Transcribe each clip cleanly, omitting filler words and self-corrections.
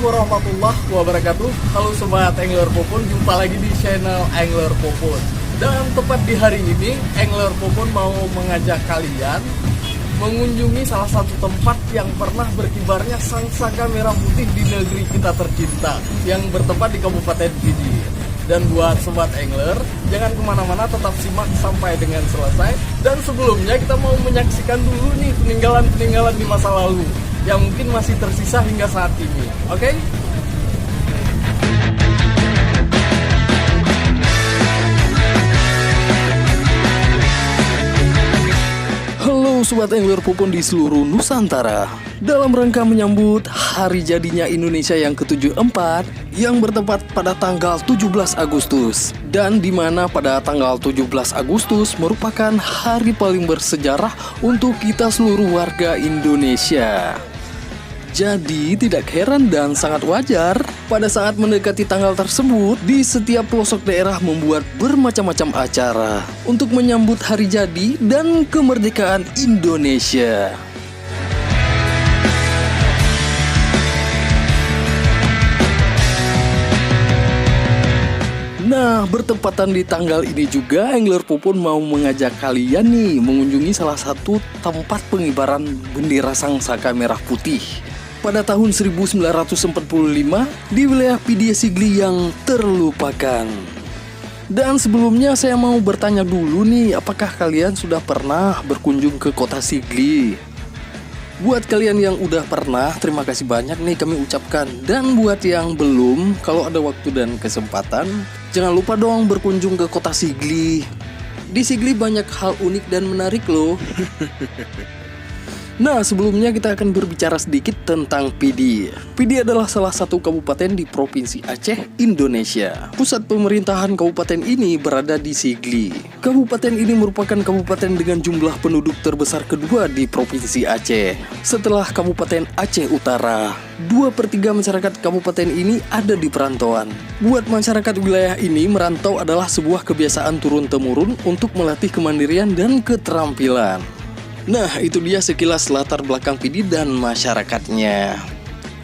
warahmatullahi wabarakatuh. Halo Sobat Angler Popon, jumpa lagi di channel Angler Popon. Dan tepat di hari ini, Angler Popon mau mengajak kalian mengunjungi salah satu tempat yang pernah berkibarnya sang saka merah putih di negeri kita tercinta, yang bertempat di Kabupaten Pidi. Dan buat Sobat Angler, jangan kemana-mana, tetap simak sampai dengan selesai. Dan sebelumnya kita mau menyaksikan dulu nih peninggalan-peninggalan di masa lalu yang mungkin masih tersisa hingga saat ini. Oke? Halo Sobat Angler Popon di seluruh Nusantara. Dalam rangka menyambut hari jadinya Indonesia yang ke-74 yang bertepat pada tanggal 17 Agustus, dan di mana pada tanggal 17 Agustus merupakan hari paling bersejarah untuk kita seluruh warga Indonesia. Jadi tidak heran dan sangat wajar pada saat mendekati tanggal tersebut di setiap pelosok daerah membuat bermacam-macam acara untuk menyambut hari jadi dan kemerdekaan Indonesia. Nah, bertepatan di tanggal ini juga Angler Popon mau mengajak kalian nih mengunjungi salah satu tempat pengibaran bendera sang saka merah putih pada tahun 1945 di wilayah Pidi Sigli yang terlupakan. Dan sebelumnya saya mau bertanya dulu nih, apakah kalian sudah pernah berkunjung ke kota Sigli? Buat kalian yang udah pernah, terima kasih banyak nih kami ucapkan. Dan buat yang belum, kalau ada waktu dan kesempatan, jangan lupa dong berkunjung ke kota Sigli. Di Sigli banyak hal unik dan menarik loh. Nah, sebelumnya kita akan berbicara sedikit tentang Pidi. Pidi adalah salah satu kabupaten di Provinsi Aceh, Indonesia. Pusat pemerintahan kabupaten ini berada di Sigli. Kabupaten ini merupakan kabupaten dengan jumlah penduduk terbesar kedua di Provinsi Aceh, setelah Kabupaten Aceh Utara. 2/3 masyarakat kabupaten ini ada di perantauan. Buat masyarakat wilayah ini, merantau adalah sebuah kebiasaan turun-temurun untuk melatih kemandirian dan keterampilan. Nah, itu dia sekilas latar belakang Pidi dan masyarakatnya.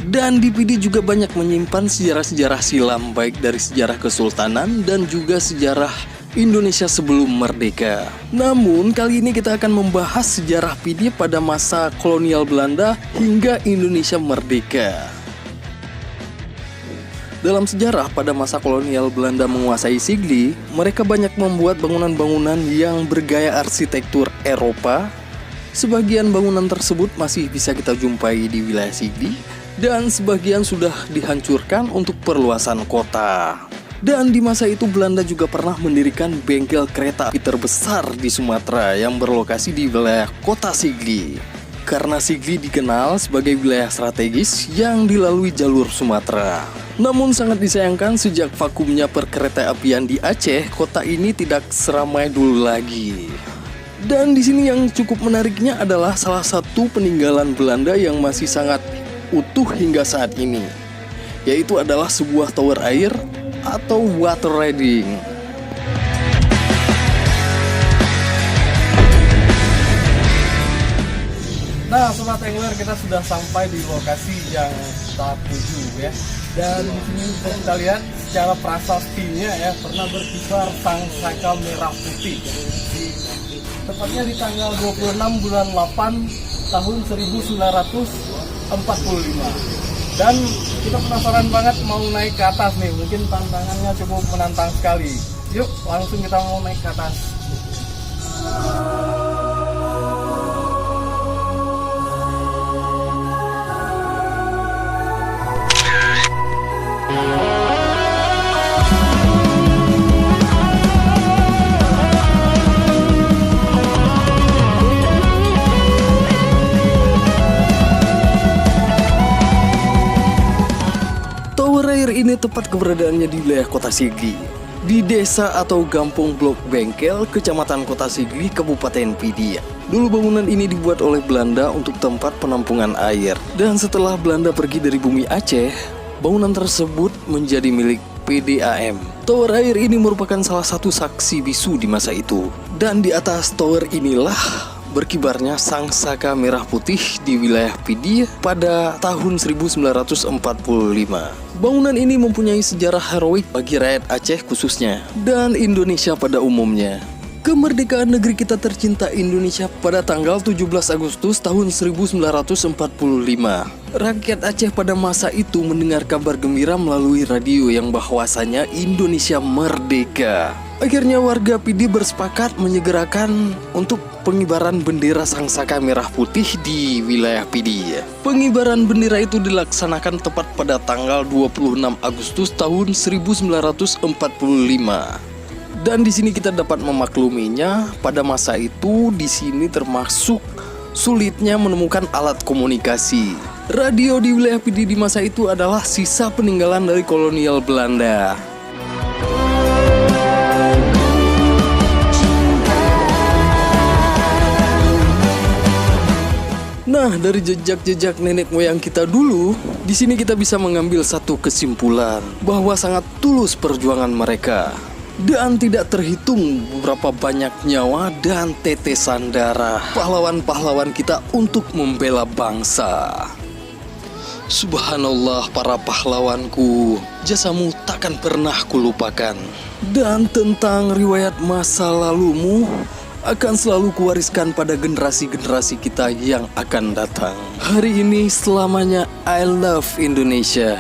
Dan di Pidi juga banyak menyimpan sejarah-sejarah silam, baik dari sejarah kesultanan dan juga sejarah Indonesia sebelum merdeka. Namun, kali ini kita akan membahas sejarah Pidi pada masa kolonial Belanda hingga Indonesia merdeka. Dalam sejarah, pada masa kolonial Belanda menguasai Sigli, mereka banyak membuat bangunan-bangunan yang bergaya arsitektur Eropa. Sebagian bangunan tersebut masih bisa kita jumpai di wilayah Sigli, dan sebagian sudah dihancurkan untuk perluasan kota. Dan di masa itu Belanda juga pernah mendirikan bengkel kereta api terbesar di Sumatera yang berlokasi di wilayah kota Sigli. Karena Sigli dikenal sebagai wilayah strategis yang dilalui jalur Sumatera. Namun sangat disayangkan sejak vakumnya perkereta apian di Aceh, kota ini tidak seramai dulu lagi. Dan di sini yang cukup menariknya adalah salah satu peninggalan Belanda yang masih sangat utuh hingga saat ini, yaitu adalah sebuah tower air atau water riding. Nah, Sobat Angler, kita sudah sampai di lokasi yang kita tuju ya. Dan di sini bisa kita lihat secara prasastinya ya, pernah berkibar sang saka merah putih. Tepatnya di tanggal 26 bulan 8 tahun 1945. Dan kita penasaran banget mau naik ke atas nih. Mungkin tantangannya cukup menantang sekali. Yuk langsung kita mau naik ke atas. Ini tepat keberadaannya di wilayah kota Sigli, di desa atau Gampung Blok Bengkel, Kecamatan Kota Sigli, Kabupaten Pidi. Dulu bangunan ini dibuat oleh Belanda untuk tempat penampungan air. Dan setelah Belanda pergi dari bumi Aceh, bangunan tersebut menjadi milik PDAM. Tower air ini merupakan salah satu saksi bisu di masa itu. Dan di atas tower inilah berkibarnya sang saka merah putih di wilayah Pidi pada tahun 1945. Bangunan ini mempunyai sejarah heroik bagi rakyat Aceh khususnya dan Indonesia pada umumnya. Kemerdekaan negeri kita tercinta Indonesia pada tanggal 17 Agustus tahun 1945. Rakyat Aceh pada masa itu mendengar kabar gembira melalui radio yang bahwasanya Indonesia merdeka. Akhirnya warga Pidi bersepakat menyegerakan untuk pengibaran bendera sang saka merah putih di wilayah Pidi. Pengibaran bendera itu dilaksanakan tepat pada tanggal 26 Agustus tahun 1945. Dan di sini kita dapat memakluminya, pada masa itu di sini termasuk sulitnya menemukan alat komunikasi. Radio di wilayah Pidi di masa itu adalah sisa peninggalan dari kolonial Belanda. Nah, dari jejak-jejak nenek moyang kita dulu, di sini kita bisa mengambil satu kesimpulan bahwa sangat tulus perjuangan mereka. Dan tidak terhitung beberapa banyak nyawa dan tetesan darah pahlawan-pahlawan kita untuk membela bangsa. Subhanallah para pahlawanku, jasamu takkan pernah kulupakan. Dan tentang riwayat masa lalumu akan selalu kuwariskan pada generasi-generasi kita yang akan datang. Hari ini selamanya I love Indonesia.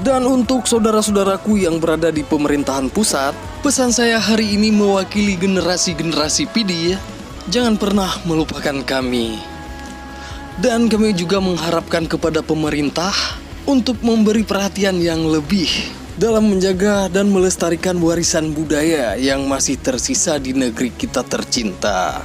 Dan untuk saudara-saudaraku yang berada di pemerintahan pusat, pesan saya hari ini mewakili generasi-generasi Pidi, jangan pernah melupakan kami. Dan kami juga mengharapkan kepada pemerintah untuk memberi perhatian yang lebih dalam menjaga dan melestarikan warisan budaya yang masih tersisa di negeri kita tercinta.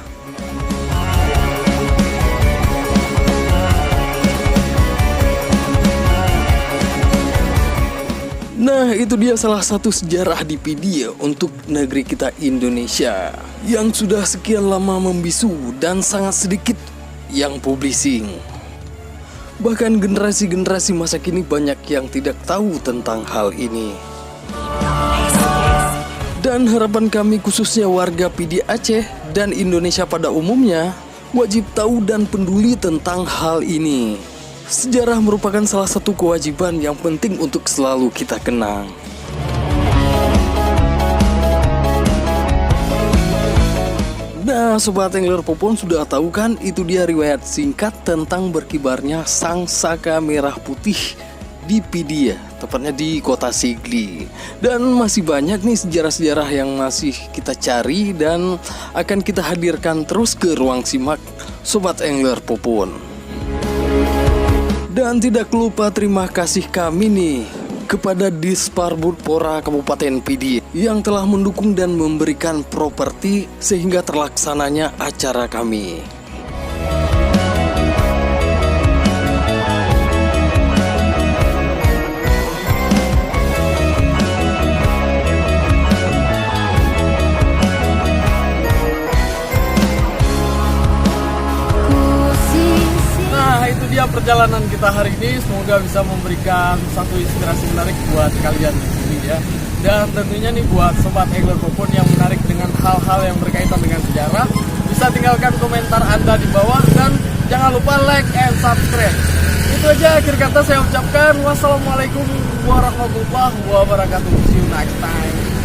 Nah, itu dia salah satu sejarah di Pidi untuk negeri kita Indonesia yang sudah sekian lama membisu dan sangat sedikit yang publishing. Bahkan generasi-generasi masa kini banyak yang tidak tahu tentang hal ini. Dan harapan kami khususnya warga Pidi Aceh dan Indonesia pada umumnya wajib tahu dan peduli tentang hal ini. Sejarah merupakan salah satu kewajiban yang penting untuk selalu kita kenang. Nah, Sobat Angler Popon sudah tahu kan, itu dia riwayat singkat tentang berkibarnya sang saka merah putih di Pidi, tepatnya di kota Sigli. Dan masih banyak nih sejarah-sejarah yang masih kita cari dan akan kita hadirkan terus ke ruang simak Sobat Angler Popon. Dan tidak lupa terima kasih kami nih kepada Disparbudpora Kabupaten Pidi yang telah mendukung dan memberikan properti sehingga terlaksananya acara kami. Itu dia perjalanan kita hari ini, semoga bisa memberikan satu inspirasi menarik buat kalian di sini ya. Dan tentunya nih buat Sobat Angler Popon yang menarik dengan hal-hal yang berkaitan dengan sejarah, bisa tinggalkan komentar Anda di bawah dan jangan lupa like and subscribe. Itu aja akhir kata saya ucapkan. Wassalamualaikum warahmatullahi wabarakatuh. See you next time.